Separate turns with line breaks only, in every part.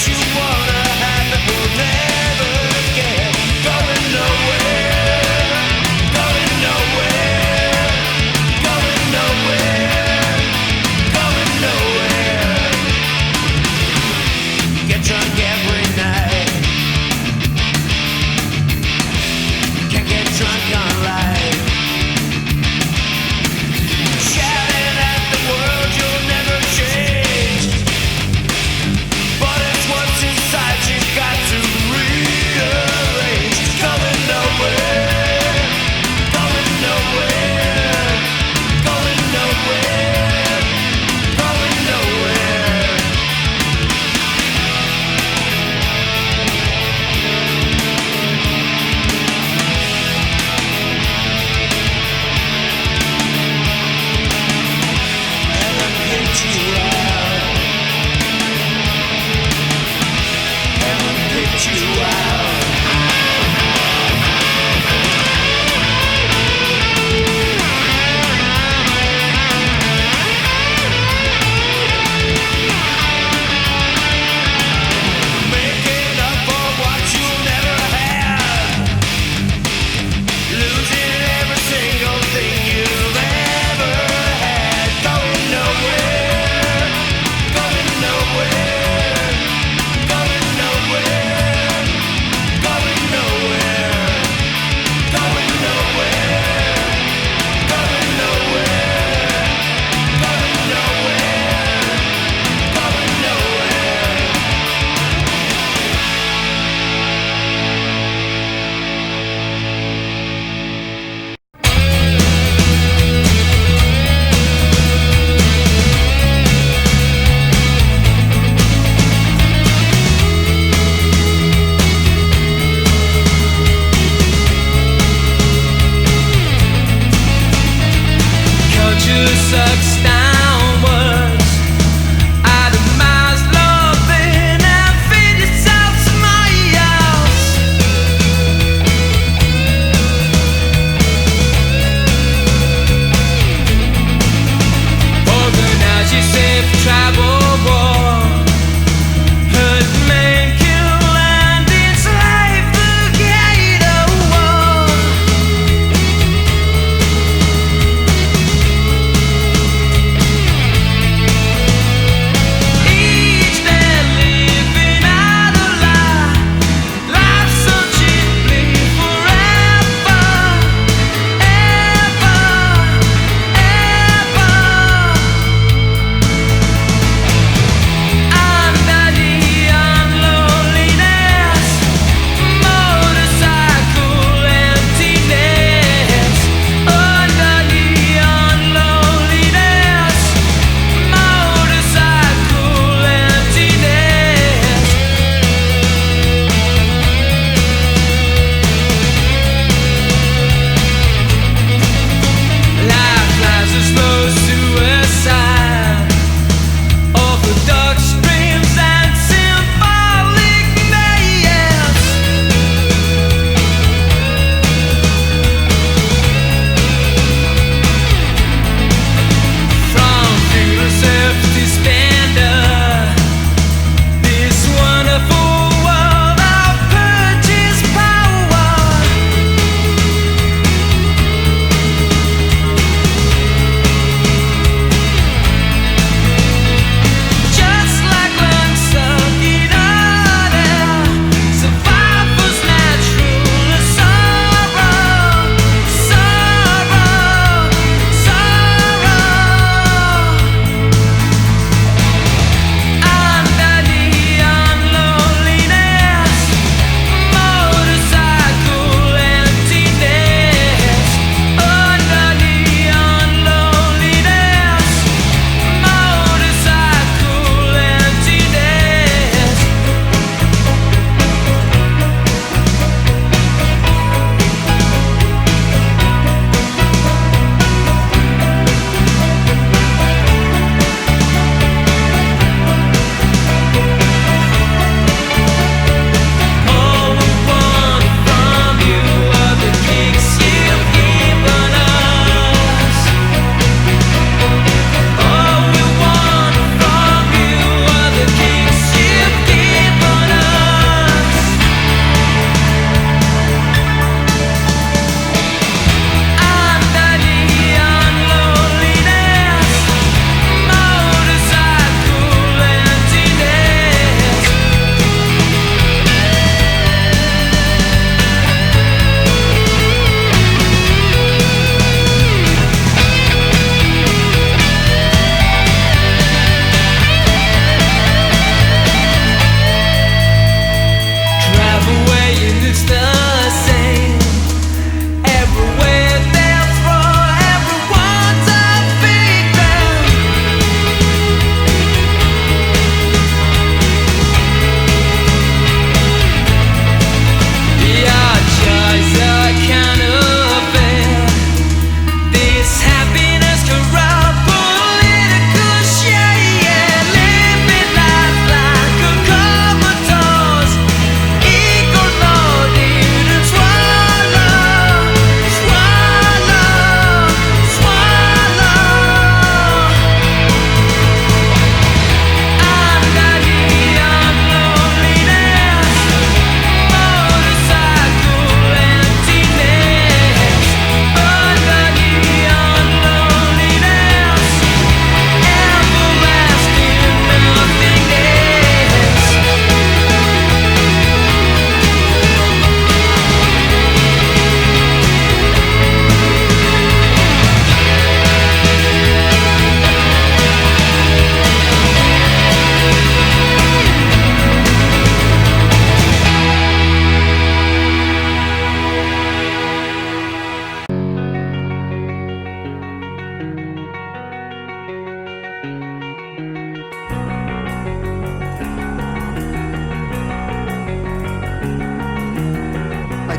You wanna have it will never get going nowhere.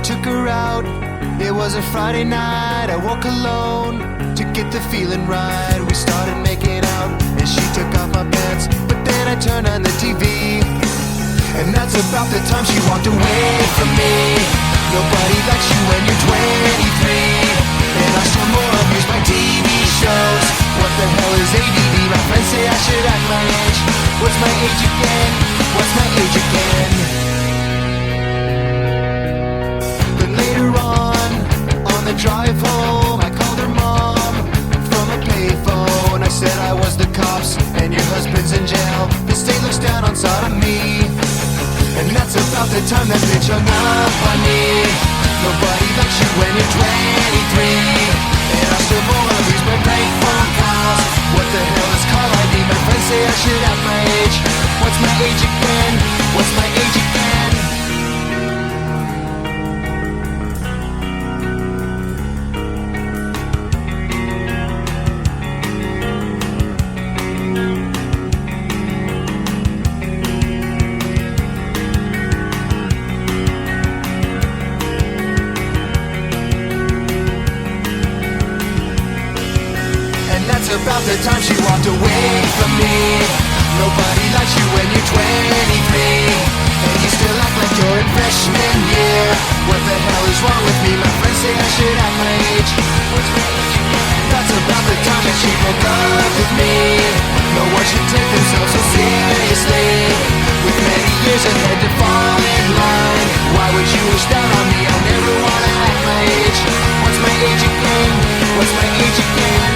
took her out. It was a Friday night, I woke alone to get the feeling right. We started making out and she took off my pants, but then I turned on the TV, and that's about the time she walked away from me. Nobody likes you when you're 23, and I still more abuse my TV shows. What the hell is ADD? My friends say I should act my age. What's my age again? What's my age again? Then later on the drive home, I called her mom from a payphone. I said I was the cops and your husband's in jail. The state looks down on sodomy, and that's about the time that bitch hung up on me. Nobody likes you when you're 23, and I still wanna lose my prank phone calls. What the hell is call ID? My friends say I should have my age. What's my age again? What's my age again? About the time she walked away from me. Nobody likes you when you're 23, and you still act like you're in freshman year. What the hell is wrong with me? My friends say I should have my age. What's my age again? That's about the time that she broke up with me. No one should take themselves so seriously, with many years ahead to fall in line. Why would you wish down on me? I never wanna act my age. What's my age again? What's my age again?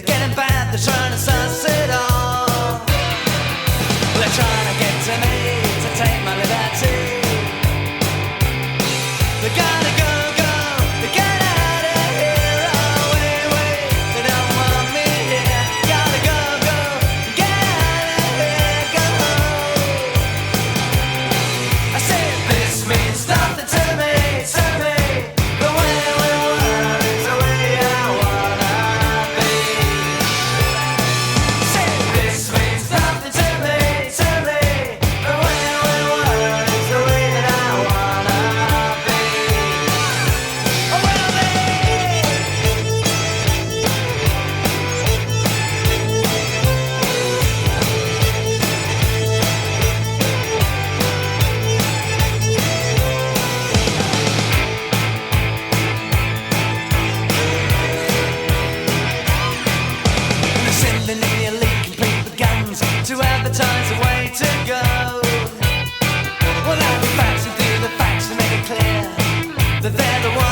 They're getting bad, they're trying to suss it all. They're trying to get to me, to take my liberty. They gotta go, go, they get out of here. Oh, wait, wait, they don't want me here. Gotta go, go, get out of here, go home. I said this means nothing to me, the way we were is the way I wanna be. Said this means nothing to me, the way we were is the way that I wanna be. Oh, well, they're sending in illegal paper guns to advertise the way to go. Well, I'll be faxing through the facts to make it clear that they're the ones